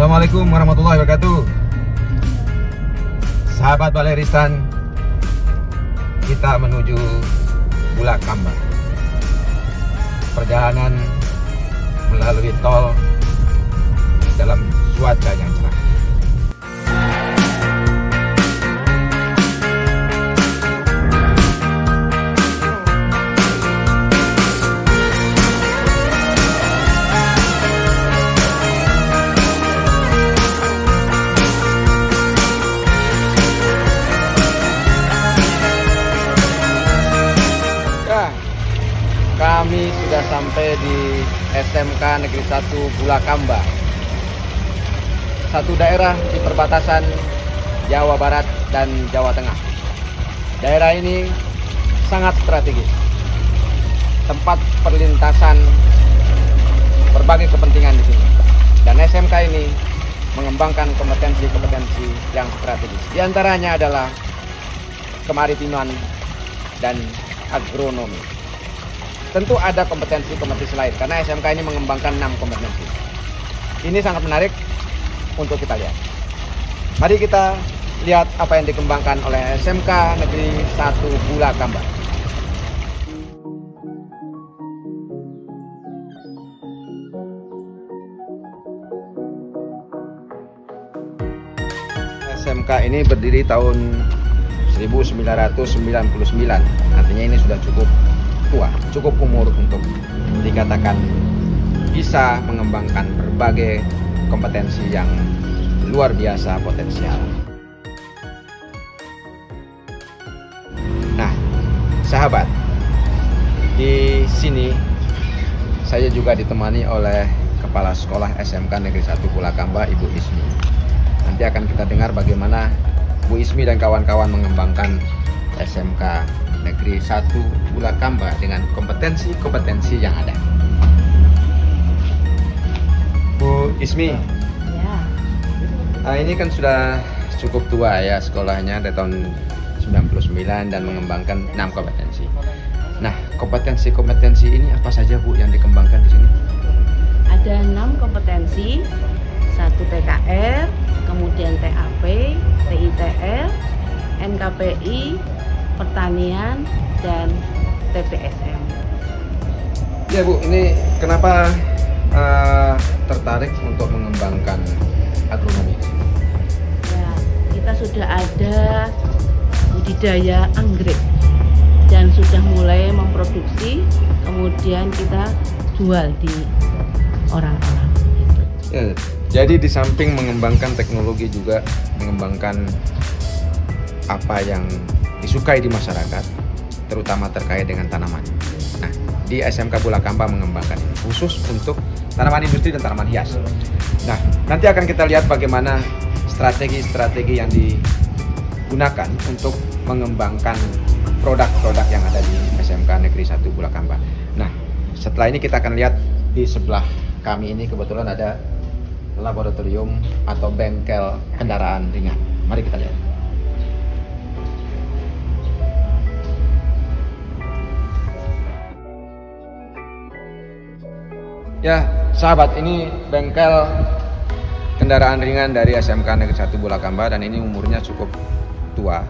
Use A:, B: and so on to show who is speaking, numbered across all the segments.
A: Assalamualaikum warahmatullahi wabarakatuh. Sahabat Baleristan, kita menuju Bulakamba. Perjalanan melalui tol dalam cuaca yang cerah. Kami sudah sampai di SMK Negeri 1 Bulakamba, satu daerah di perbatasan Jawa Barat dan Jawa Tengah. Daerah ini sangat strategis, tempat perlintasan berbagai kepentingan di sini. Dan SMK ini mengembangkan kompetensi-kompetensi yang strategis. Di antaranya adalah kemaritiman dan agronomi. Tentu ada kompetensi-kompetensi lain, karena SMK ini mengembangkan 6 kompetensi. Ini sangat menarik untuk kita lihat. Mari kita lihat apa yang dikembangkan oleh SMK Negeri 1 Bulakamba. SMK ini berdiri tahun 1999, artinya ini sudah cukup tua, cukup umur untuk dikatakan bisa mengembangkan berbagai kompetensi yang luar biasa potensial. Nah, sahabat, di sini saya juga ditemani oleh Kepala Sekolah SMK Negeri 1 Bulakamba, Ibu Ismi. Nanti akan kita dengar bagaimana Bu Ismi dan kawan-kawan mengembangkan SMK Negeri 1 Bulakamba dengan kompetensi-kompetensi yang ada. Bu Ismi, ini kan sudah cukup tua ya sekolahnya, dari tahun 99 dan mengembangkan 6 kompetensi. Nah, kompetensi-kompetensi ini apa saja Bu yang dikembangkan di sini?
B: Ada 6 kompetensi, 1 TKR, kemudian TAP, TITL, NKPI, pertanian, dan TPSM.
A: Ya Bu, ini kenapa tertarik untuk mengembangkan agronomi?
B: Ya, kita sudah ada budidaya anggrek dan sudah mulai memproduksi, kemudian kita jual di orang-orang.
A: Ya, jadi di samping mengembangkan teknologi juga mengembangkan apa yang disukai di masyarakat, terutama terkait dengan tanaman. Nah, di SMK Bulakamba mengembangkan ini khusus untuk tanaman industri dan tanaman hias. Nah, nanti akan kita lihat bagaimana strategi-strategi yang digunakan untuk mengembangkan produk-produk yang ada di SMK Negeri 1 Bulakamba. Nah, setelah ini kita akan lihat di sebelah kami ini kebetulan ada laboratorium atau bengkel kendaraan ringan. Mari kita lihat. Ya, sahabat, ini bengkel kendaraan ringan dari SMK Negeri 1 Bulakamba dan ini umurnya cukup tua.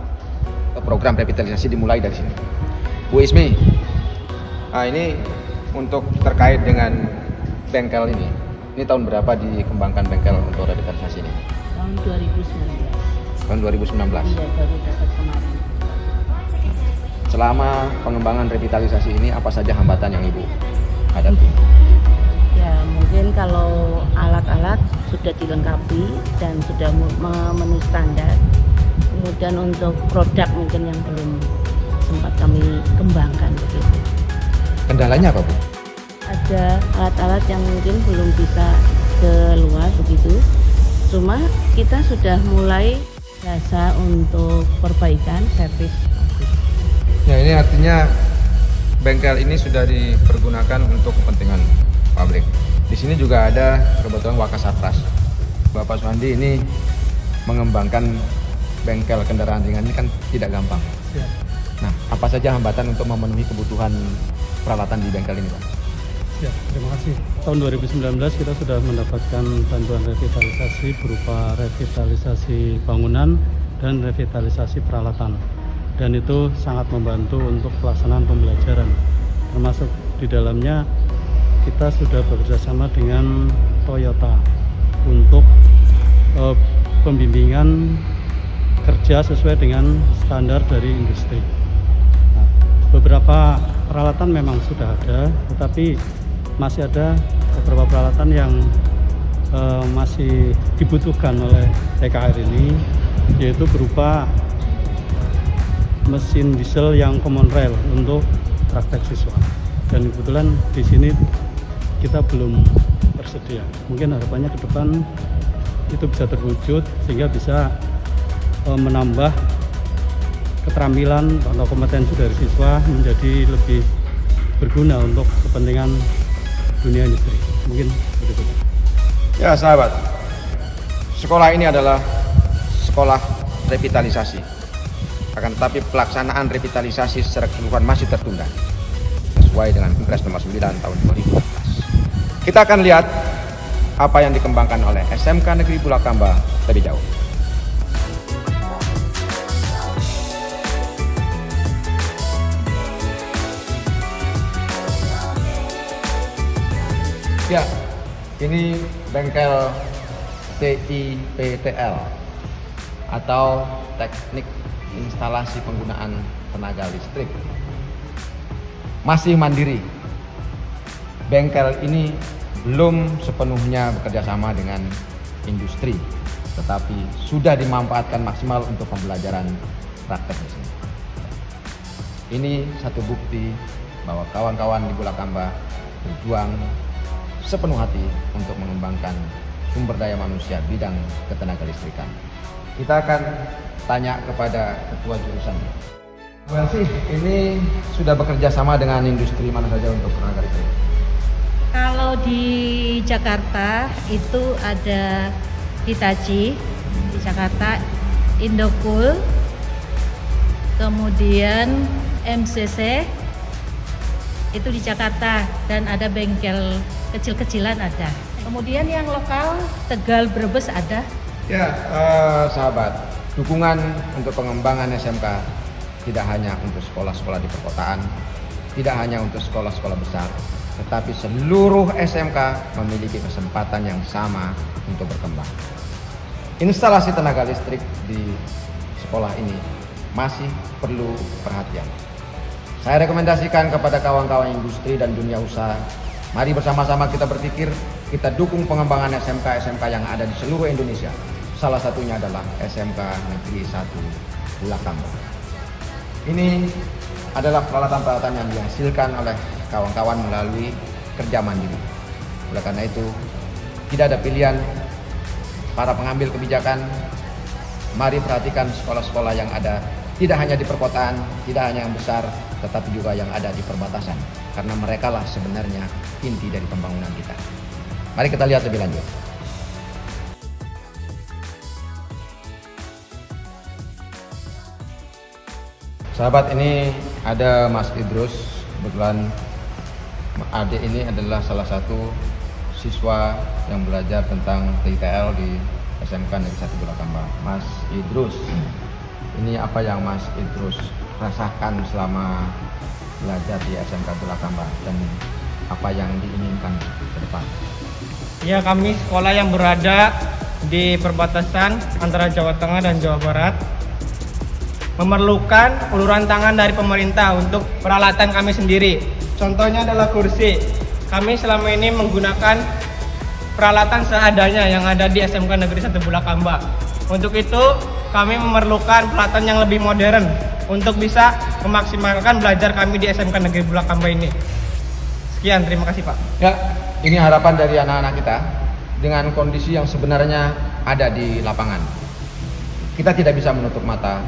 A: Program revitalisasi dimulai dari sini. Bu Ismi, ini untuk terkait dengan bengkel ini tahun berapa dikembangkan bengkel untuk revitalisasi ini?
B: Tahun 2019.
A: Tahun 2019?
B: Iya, baru dapat kemarin.
A: Selama pengembangan revitalisasi ini apa saja hambatan yang Ibu hadapi?
B: Ya, mungkin kalau alat-alat sudah dilengkapi dan sudah memenuhi standar. Kemudian untuk produk mungkin yang belum sempat kami kembangkan begitu.
A: Kendalanya apa, Bu?
B: Ada alat-alat yang mungkin belum bisa keluar begitu. Cuma kita sudah mulai jasa untuk perbaikan servis.
A: Ya, ini artinya bengkel ini sudah dipergunakan untuk kepentingan pabrik. Di sini juga ada kebetulan Wakasatras. Bapak Suhandi ini mengembangkan bengkel kendaraan ringan ini kan tidak gampang. Nah, apa saja hambatan untuk memenuhi kebutuhan peralatan di bengkel ini, Pak?
C: Ya, terima kasih. Tahun 2019 kita sudah mendapatkan bantuan revitalisasi berupa revitalisasi bangunan dan revitalisasi peralatan. Dan itu sangat membantu untuk pelaksanaan pembelajaran. Termasuk di dalamnya kita sudah bekerjasama dengan Toyota untuk pembimbingan kerja sesuai dengan standar dari industri. Nah, beberapa peralatan memang sudah ada, tetapi masih ada beberapa peralatan yang masih dibutuhkan oleh TKR ini, yaitu berupa mesin diesel yang common rail untuk praktek siswa. Dan kebetulan di sini kita belum tersedia. Mungkin harapannya ke depan itu bisa terwujud sehingga bisa menambah keterampilan atau kompetensi dari siswa menjadi lebih berguna untuk kepentingan dunia industri. Mungkin begitu.
A: Ya sahabat, sekolah ini adalah sekolah revitalisasi. Akan tetapi pelaksanaan revitalisasi secara keseluruhan masih tertunda sesuai dengan Impres nomor 9 tahun 2014. Kita akan lihat apa yang dikembangkan oleh SMK Negeri Bulakamba lebih jauh. Ya, ini bengkel TIPTL atau teknik instalasi penggunaan tenaga listrik. Masih mandiri. Bengkel ini belum sepenuhnya bekerja sama dengan industri, tetapi sudah dimanfaatkan maksimal untuk pembelajaran praktek di sini. Ini satu bukti bahwa kawan-kawan di Bulakamba berjuang sepenuh hati untuk mengembangkan sumber daya manusia bidang ketenaga listrikan. Kita akan tanya kepada ketua jurusan. Well, ini sudah bekerja sama dengan industri mana saja untuk tenaga listrik?
D: Kalau di Jakarta itu ada Hitachi di Jakarta, Indocool, kemudian MCC itu di Jakarta, dan ada bengkel kecil-kecilan ada. Kemudian yang lokal Tegal, Brebes ada.
A: Ya, sahabat, dukungan untuk pengembangan SMK tidak hanya untuk sekolah-sekolah di perkotaan, tidak hanya untuk sekolah-sekolah besar, tetapi seluruh SMK memiliki kesempatan yang sama untuk berkembang. Instalasi tenaga listrik di sekolah ini masih perlu perhatian. Saya rekomendasikan kepada kawan-kawan industri dan dunia usaha, mari bersama-sama kita berpikir, kita dukung pengembangan SMK-SMK yang ada di seluruh Indonesia. Salah satunya adalah SMK Negeri 1 Bulakamba. Ini adalah peralatan-peralatan yang dihasilkan oleh kawan-kawan melalui kerja mandiri. Oleh karena itu, tidak ada pilihan para pengambil kebijakan. Mari perhatikan sekolah-sekolah yang ada, tidak hanya di perkotaan, tidak hanya yang besar, tetapi juga yang ada di perbatasan. Karena merekalah sebenarnya inti dari pembangunan kita. Mari kita lihat lebih lanjut. Sahabat, ini ada Mas Idrus. Kebetulan adik ini adalah salah satu siswa yang belajar tentang TITL di SMK Negeri 1 Bulakamba. Mas Idrus, ini apa yang Mas Idrus rasakan selama belajar di SMK Bulakamba dan apa yang diinginkan ke depan?
E: Ya, kami sekolah yang berada di perbatasan antara Jawa Tengah dan Jawa Barat memerlukan uluran tangan dari pemerintah untuk peralatan kami sendiri. Contohnya adalah kursi. Kami selama ini menggunakan peralatan seadanya yang ada di SMK Negeri 1 Bulakamba. Untuk itu, kami memerlukan peralatan yang lebih modern untuk bisa memaksimalkan belajar kami di SMK Negeri Bulakamba ini. Sekian, terima kasih Pak.
A: Ya, ini harapan dari anak-anak kita dengan kondisi yang sebenarnya ada di lapangan. Kita tidak bisa menutup mata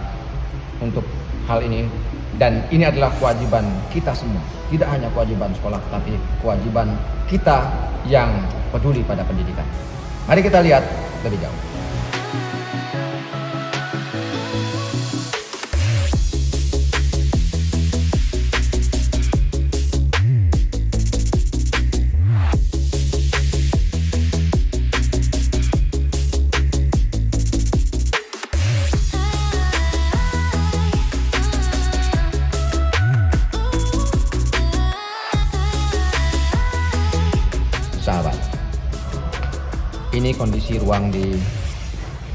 A: untuk hal ini, dan ini adalah kewajiban kita semua. Tidak hanya kewajiban sekolah, tapi kewajiban kita yang peduli pada pendidikan. Mari kita lihat lebih jauh. Ini kondisi ruang di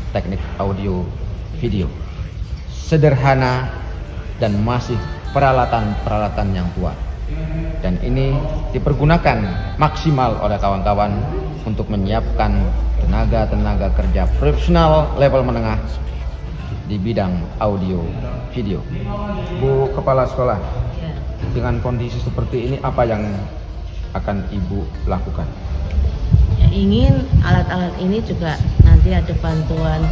A: teknik audio video. Sederhana dan masih peralatan-peralatan yang tua. Dan ini dipergunakan maksimal oleh kawan-kawan untuk menyiapkan tenaga kerja profesional level menengah di bidang audio video. Bu Kepala Sekolah, dengan kondisi seperti ini apa yang akan Ibu lakukan?
B: Ya, ingin alat-alat ini juga nanti ada bantuan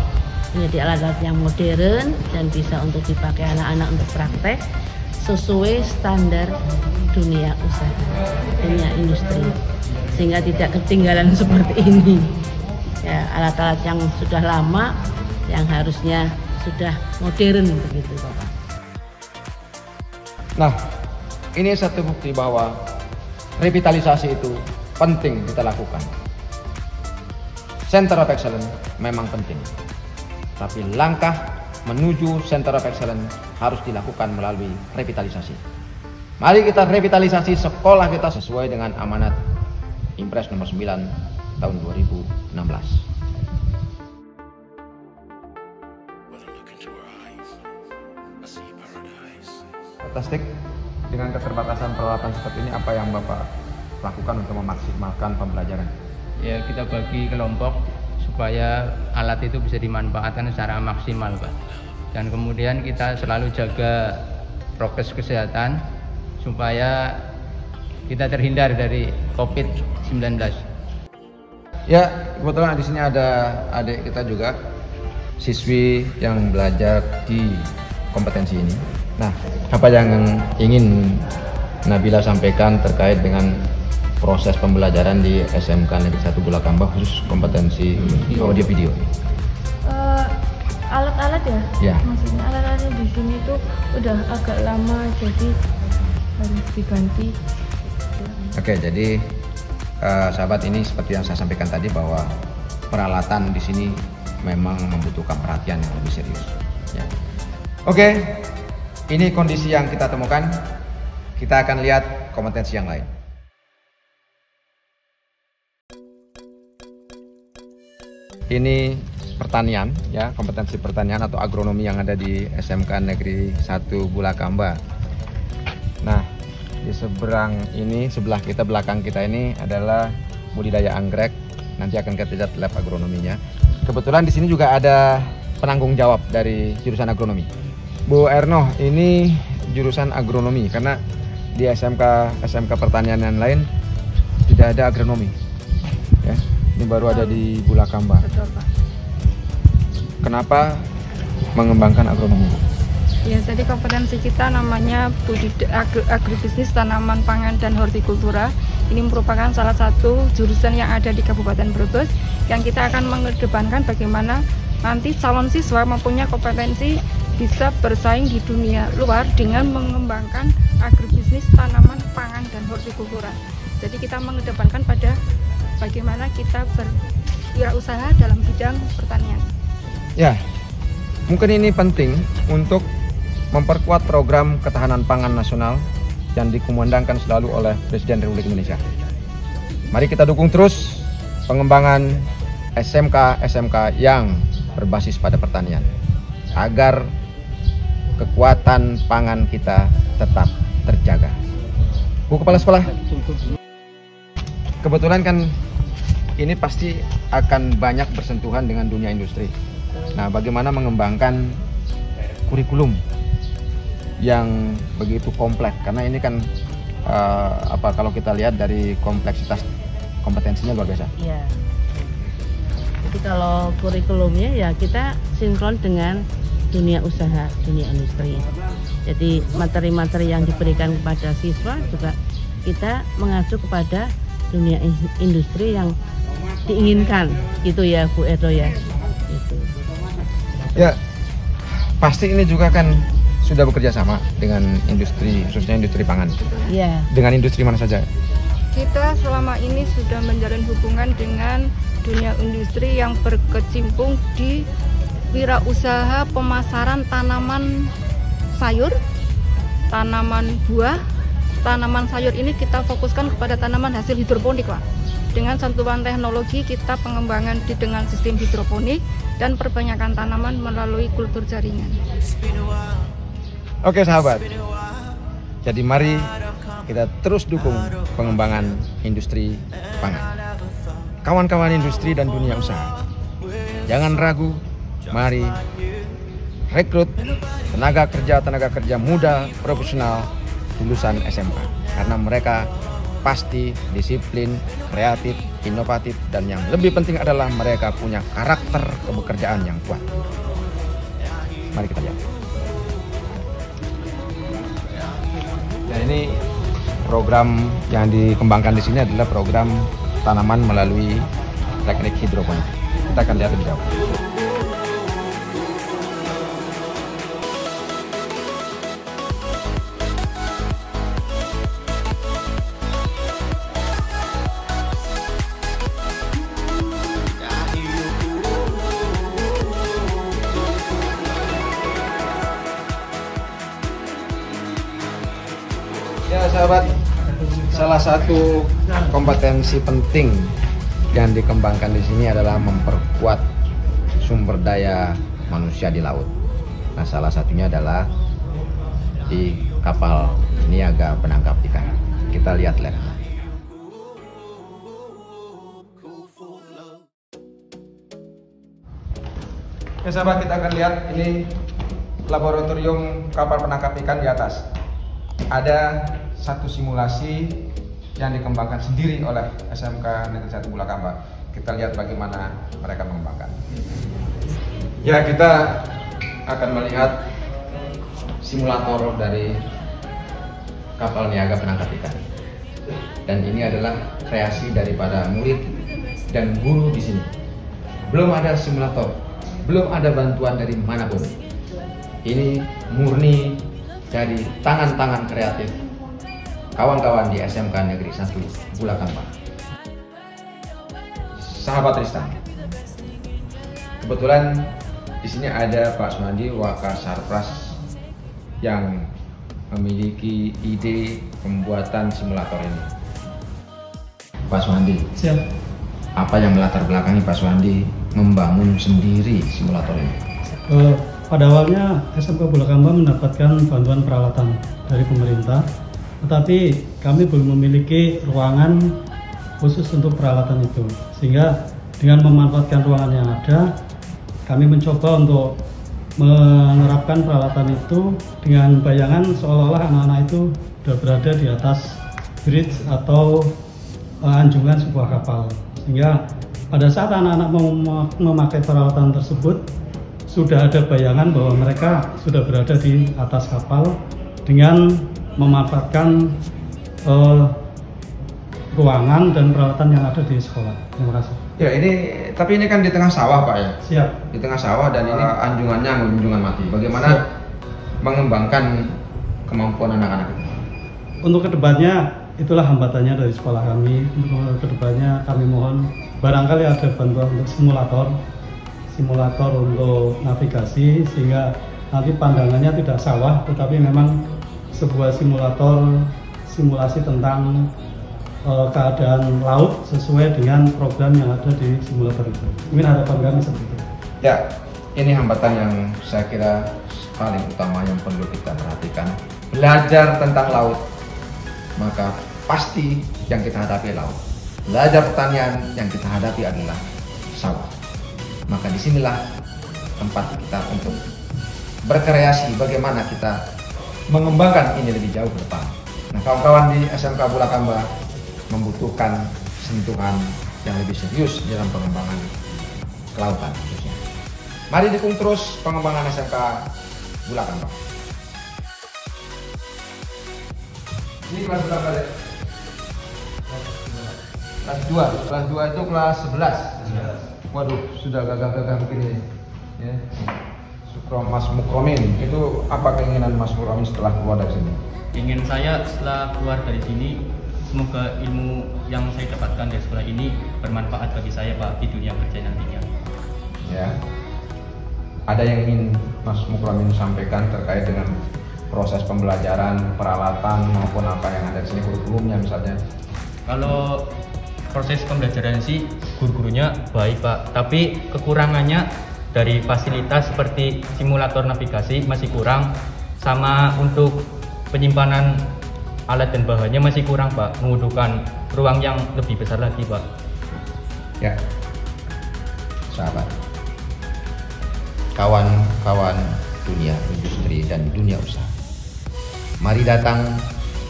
B: menjadi alat-alat yang modern dan bisa untuk dipakai anak-anak untuk praktek sesuai standar dunia usaha, dunia industri, sehingga tidak ketinggalan seperti ini. Ya, alat-alat yang sudah lama yang harusnya sudah modern begitu, Bapak.
A: Nah, ini satu bukti bahwa revitalisasi itu penting kita lakukan. Center of Excellence memang penting, tapi langkah menuju Center of Excellence harus dilakukan melalui revitalisasi. Mari kita revitalisasi sekolah kita sesuai dengan amanat Impres nomor 9 tahun 2016. Fantastik. Dengan keterbatasan peralatan seperti ini, apa yang Bapak lakukan untuk memaksimalkan pembelajaran?
F: Ya, kita bagi kelompok supaya alat itu bisa dimanfaatkan secara maksimal, Pak. Dan kemudian kita selalu jaga prokes kesehatan supaya kita terhindar dari COVID-19.
A: Ya, kebetulan di sini ada adik kita juga, siswi yang belajar di kompetensi ini. Nah, apa yang ingin Nabila sampaikan terkait dengan proses pembelajaran di SMK Negeri 1 Bulakamba khusus kompetensi audio video?
G: Alat-alat ya?
A: Ya.
G: Maksudnya alat-alatnya di sini tuh udah agak lama, jadi harus diganti.
A: Oke, jadi sahabat, ini seperti yang saya sampaikan tadi bahwa peralatan di sini memang membutuhkan perhatian yang lebih serius. Ya. Oke, ini kondisi yang kita temukan. Kita akan lihat kompetensi yang lain. Ini pertanian, ya, kompetensi pertanian atau agronomi yang ada di SMK Negeri 1 Bulakamba. Nah, di sebelah kita, belakang kita ini adalah budidaya anggrek. Nanti akan kita lihat lab agronominya. Kebetulan di sini juga ada penanggung jawab dari jurusan agronomi. Bu Erno, ini jurusan agronomi karena di SMK pertanian yang lain tidak ada agronomi. Ya, ini baru ada di Bulakamba.
G: Betul, Pak.
A: Kenapa mengembangkan agronomi?
G: Ya, jadi kompetensi kita namanya agribisnis tanaman pangan dan hortikultura. Ini merupakan salah satu jurusan yang ada di Kabupaten Brebes yang kita akan mengedepankan bagaimana nanti calon siswa mempunyai kompetensi bisa bersaing di dunia luar dengan mengembangkan agribisnis tanaman pangan dan hortikultura. Jadi kita mengedepankan pada bagaimana kita berwirausaha dalam bidang pertanian.
A: Ya, mungkin ini penting untuk memperkuat program ketahanan pangan nasional yang dikumandangkan selalu oleh Presiden Republik Indonesia. Mari kita dukung terus pengembangan SMK yang berbasis pada pertanian agar kekuatan pangan kita tetap terjaga. Bu Kepala Sekolah, kebetulan kan ini pasti akan banyak bersentuhan dengan dunia industri. Nah, bagaimana mengembangkan kurikulum yang begitu kompleks? Karena ini kan kalau kita lihat dari kompleksitas kompetensinya luar biasa.
B: Ya. Jadi kalau kurikulumnya ya kita sinkron dengan dunia usaha, dunia industri. Jadi materi-materi yang diberikan kepada siswa juga kita mengacu kepada dunia industri yang diinginkan, gitu ya Bu Edo ya. Gitu.
A: Ya, pasti ini juga kan sudah bekerja sama dengan industri, khususnya industri pangan.
B: Iya.
A: Dengan industri mana saja?
G: Kita selama ini sudah menjalin hubungan dengan dunia industri yang berkecimpung di wirausaha pemasaran tanaman sayur, tanaman buah. Tanaman sayur ini kita fokuskan kepada tanaman hasil hidroponik, Pak. Dengan sentuhan teknologi, kita pengembangan dengan sistem hidroponik dan perbanyakan tanaman melalui kultur jaringan.
A: Oke sahabat, jadi mari kita terus dukung pengembangan industri pangan. Kawan-kawan industri dan dunia usaha, jangan ragu, mari rekrut tenaga kerja muda profesional lulusan SMK, karena mereka pasti disiplin, kreatif, inovatif, dan yang lebih penting adalah mereka punya karakter kebekerjaan yang kuat. Mari kita lihat. Nah, ini program yang dikembangkan di sini adalah program tanaman melalui teknik hidroponik. Kita akan lihat lebih jauh. Ya sahabat, salah satu kompetensi penting yang dikembangkan di sini adalah memperkuat sumber daya manusia di laut. Nah, salah satunya adalah di kapal niaga penangkap ikan. Kita lihat. Ya sahabat, kita akan lihat ini laboratorium kapal penangkap ikan di atas. Ada satu simulasi yang dikembangkan sendiri oleh SMK Negeri 1 Bulakamba. Kita lihat bagaimana mereka mengembangkan. Ya, kita akan melihat simulator dari kapal niaga penangkap ikan. Dan ini adalah kreasi daripada murid dan guru di sini. Belum ada simulator, belum ada bantuan dari manapun. Ini murni dari tangan-tangan kreatif kawan-kawan di SMK Negeri 1 Bulakamba. Sahabat Tristan, kebetulan di sini ada Pak Suhandi Wakasarpras yang memiliki ide pembuatan simulator ini. Pak Suhandi,
C: Siap.
A: apa yang melatar belakangi Pak Suhandi membangun sendiri simulator ini?
C: Pada awalnya SMK Bulakamba mendapatkan bantuan peralatan dari pemerintah, tetapi kami belum memiliki ruangan khusus untuk peralatan itu. Sehingga dengan memanfaatkan ruangan yang ada, kami mencoba untuk menerapkan peralatan itu dengan bayangan seolah-olah anak-anak itu sudah berada di atas bridge atau anjungan sebuah kapal. Sehingga pada saat anak-anak memakai peralatan tersebut, sudah ada bayangan bahwa mereka sudah berada di atas kapal dengan memanfaatkan ruangan dan peralatan yang ada di sekolah. Terima kasih.
A: Ya, tapi ini kan di tengah sawah Pak ya?
C: Siap.
A: Di tengah sawah dan ini anjungannya anjungan mati. Bagaimana mengembangkan kemampuan anak-anak itu?
C: Untuk kedepannya, itulah hambatannya dari sekolah kami. Untuk kedepannya kami mohon barangkali ada bantuan untuk simulator untuk navigasi, sehingga nanti pandangannya tidak sawah tetapi memang sebuah simulasi tentang keadaan laut sesuai dengan program yang ada di simulator itu. Mungkin harapan kami seperti itu.
A: Ya, ini hambatan yang saya kira paling utama yang perlu kita perhatikan. Belajar tentang laut, maka pasti yang kita hadapi laut. Belajar pertanian, yang kita hadapi adalah sawah. Maka disinilah tempat kita untuk berkreasi bagaimana kita mengembangkan ini lebih jauh ke depan. Nah, kawan-kawan di SMK Bulakamba membutuhkan sentuhan yang lebih serius dalam pengembangan kelautan khususnya. Mari dukung terus pengembangan SMK Bulakamba. Ini kelas berapa deh? Kelas 2. Kelas 2 itu kelas 11. Waduh, sudah gagah-gagah begini ya. Mas Mukromin, itu apa keinginan Mas Mukromin setelah keluar dari sini?
H: Ingin saya setelah keluar dari sini, semoga ilmu yang saya dapatkan dari sekolah ini bermanfaat bagi saya Pak di dunia kerja nantinya.
A: Ya. Ada yang ingin Mas Mukromin sampaikan terkait dengan proses pembelajaran, peralatan maupun apa yang ada di sini, kurikulumnya misalnya?
H: Kalau proses pembelajaran sih guru-gurunya baik Pak, tapi kekurangannya dari fasilitas seperti simulator navigasi masih kurang, sama untuk penyimpanan alat dan bahannya masih kurang Pak, membutuhkan ruang yang lebih besar lagi Pak.
A: Ya, sahabat, kawan-kawan dunia industri dan dunia usaha, mari datang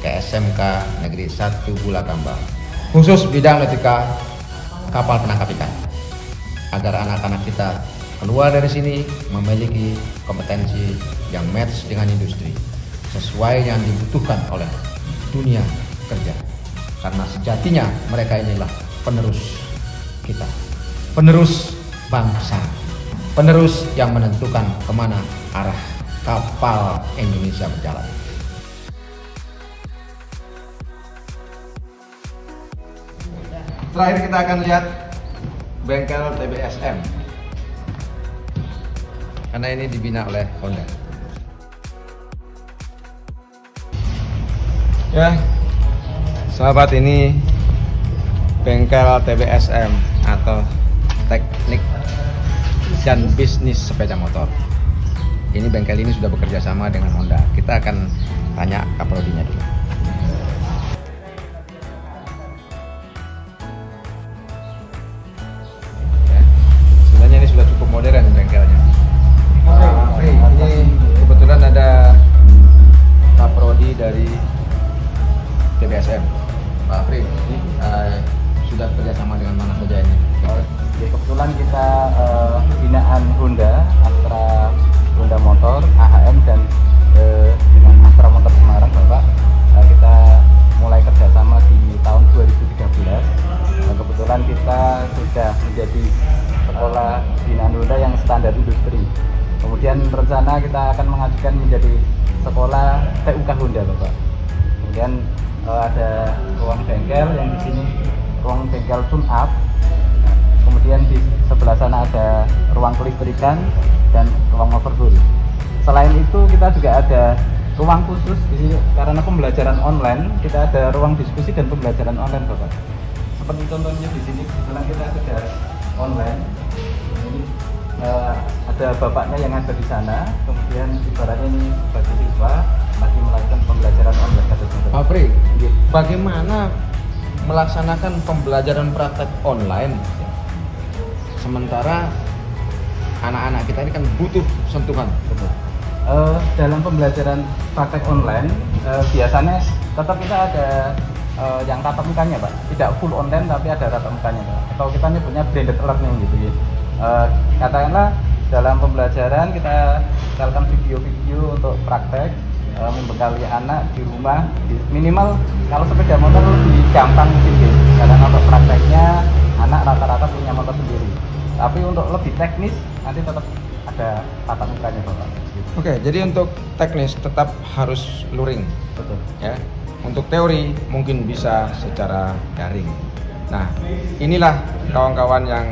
A: ke SMK Negeri 1 Bulakamba, khusus bidang etika kapal penangkap ikan, agar anak-anak kita keluar dari sini memiliki kompetensi yang match dengan industri, sesuai yang dibutuhkan oleh dunia kerja. Karena sejatinya mereka inilah penerus kita, penerus bangsa, penerus yang menentukan kemana arah kapal Indonesia berjalan. Terakhir kita akan lihat bengkel TBSM, karena ini dibina oleh Honda. Ya, sahabat, ini bengkel TBSM atau teknik dan bisnis sepeda motor. Ini bengkel ini sudah bekerja sama dengan Honda. Kita akan tanya kaprodinya dulu. Ya, sebenarnya ini sudah cukup modern bengkelnya. Ini kebetulan ada kaprodi dari TBSM. Pak Afri, sudah kerjasama dengan mana saja ini?
I: Kebetulan kita binaan Honda, antara Honda Motor, AHM, dan dengan Astra Motor Semarang, Bapak. Kita mulai kerjasama di tahun 2013. Kebetulan kita sudah menjadi sekolah binaan Honda yang standar industri. Kemudian rencana kita akan mengajukan menjadi sekolah TUK Honda, Bapak. Kemudian ada ruang bengkel yang di sini ruang bengkel tune up. Kemudian di sebelah sana ada ruang kelistrikan dan ruang overhaul. Selain itu kita juga ada ruang khusus di sini karena pembelajaran online. Kita ada ruang diskusi dan pembelajaran online, Bapak. Seperti contohnya di sini kebetulan kita sudah online. Ini ada bapaknya yang ada di sana. Kemudian ibaratnya ini sebagai siswa lagi melakukan pembelajaran online.
A: Pak Pri, bagaimana melaksanakan pembelajaran praktek online? Sementara anak-anak kita ini kan butuh sentuhan.
I: Dalam pembelajaran praktek online, biasanya tetap kita ada yang tatap mukanya, Pak. Tidak full online tapi ada tatap mukanya, Pak. Atau kita nyebutnya blended learning gitu ya. Katakanlah dalam pembelajaran kita misalkan video-video untuk praktek, membekali anak di rumah, minimal kalau sepeda motor lebih gampang mungkin gitu. Karena untuk prakteknya anak rata-rata punya motor sendiri. Tapi untuk lebih teknis nanti tetap ada tatap mukanya, Bapak.
A: Oke, jadi untuk teknis tetap harus luring.
I: Betul.
A: Ya. Untuk teori mungkin bisa secara daring. Nah, inilah kawan-kawan yang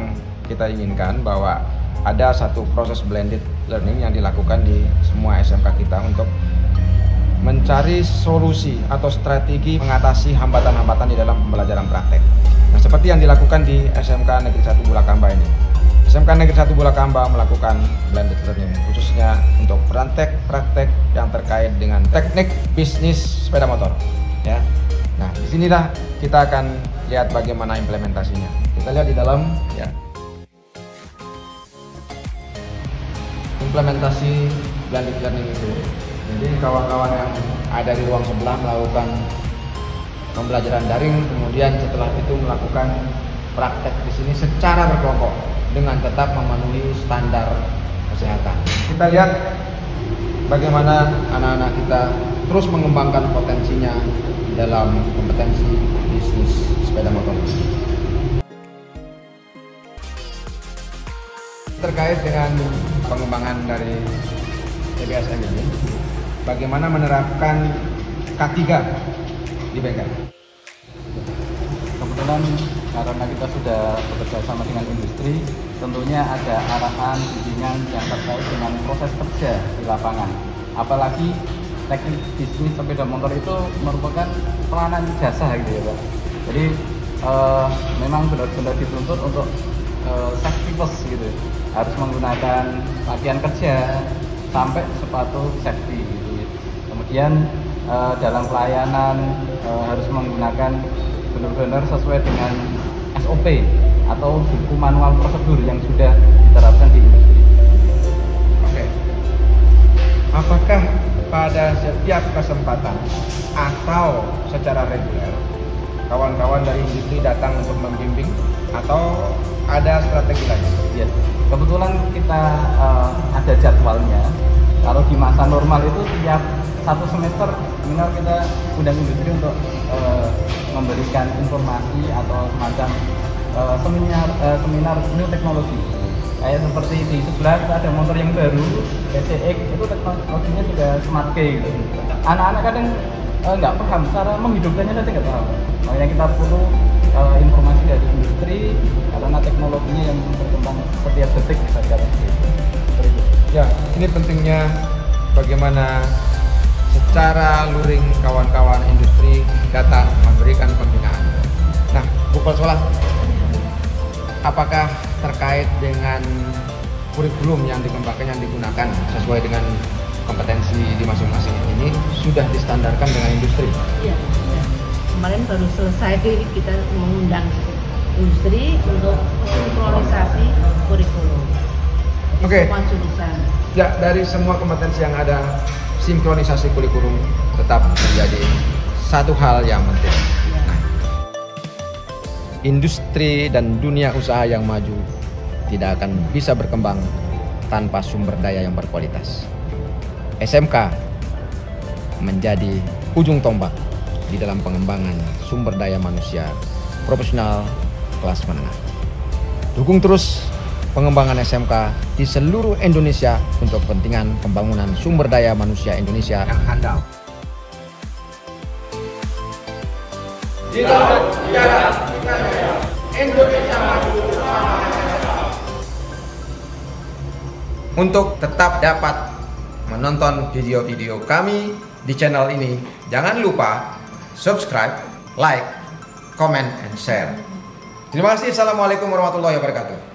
A: kita inginkan, bahwa ada satu proses blended learning yang dilakukan di semua SMK kita untuk mencari solusi atau strategi mengatasi hambatan-hambatan di dalam pembelajaran praktek. Nah, seperti yang dilakukan di SMK Negeri 1 Bulakamba ini. SMK Negeri 1 Bulakamba melakukan blended learning khususnya untuk praktek yang terkait dengan teknik bisnis sepeda motor. Ya. Nah, disinilah kita akan lihat bagaimana implementasinya. Kita lihat di dalam, ya. Implementasi blended learning itu. Jadi kawan-kawan yang ada di ruang sebelah melakukan pembelajaran daring, kemudian setelah itu melakukan praktek di sini secara berkelompok dengan tetap memenuhi standar kesehatan. Kita lihat bagaimana anak-anak kita terus mengembangkan potensinya dalam kompetensi bisnis sepeda motor. Terkait dengan pengembangan dari TBSM ini, bagaimana menerapkan K3 di bengkel?
I: Kebetulan karena kita sudah bekerja sama dengan industri, tentunya ada arahan, bimbingan yang terkait dengan proses kerja di lapangan. Apalagi teknik bisnis sepeda motor itu merupakan peranan jasa gitu ya, Pak. Jadi memang benar-benar dituntut untuk safety first gitu, harus menggunakan pakaian kerja sampai sepatu safety gitu. Kemudian dalam pelayanan harus menggunakan benar-benar sesuai dengan SOP atau buku manual prosedur yang sudah diterapkan di industri.
J: Oke. Apakah pada setiap kesempatan atau secara reguler kawan-kawan dari industri datang untuk membimbing atau ada strategi lain?
I: Ya, kebetulan kita ada jadwalnya. Kalau di masa normal itu tiap 1 semester minimal kita undang industri untuk memberikan informasi atau semacam seminar new teknologi. Kayak seperti di sebelah ada motor yang baru PCX, itu teknologinya sudah smart key gitu. Anak-anak kadang nggak paham cara menghidupkannya, saja nggak paham. Makanya kita perlu informasi dari industri karena teknologinya yang berkembang setiap detik bisa dikatakan gitu.
J: Ya, ini pentingnya bagaimana secara luring kawan-kawan industri datang memberikan pembinaan. Nah, Bu Kepala Sekolah, apakah terkait dengan kurikulum yang dikembangkan, yang digunakan sesuai dengan kompetensi di masing-masing ini sudah distandarkan dengan industri?
B: Iya, ya. Kemarin baru selesai kita mengundang industri untuk sinkronisasi kurikulum.
J: Oke.
B: Semua jurusan.
J: Ya, dari semua kompetensi yang ada, sinkronisasi kurikulum tetap menjadi satu hal yang penting. Nah, industri dan dunia usaha yang maju tidak akan bisa berkembang tanpa sumber daya yang berkualitas. SMK menjadi ujung tombak di dalam pengembangan sumber daya manusia profesional kelas menengah. Dukung terus pengembangan SMK di seluruh Indonesia untuk kepentingan pembangunan sumber daya manusia Indonesia yang handal. Indonesia maju. Untuk tetap dapat menonton video-video kami di channel ini, jangan lupa subscribe, like, comment, and share. Terima kasih. Assalamualaikum warahmatullahi wabarakatuh.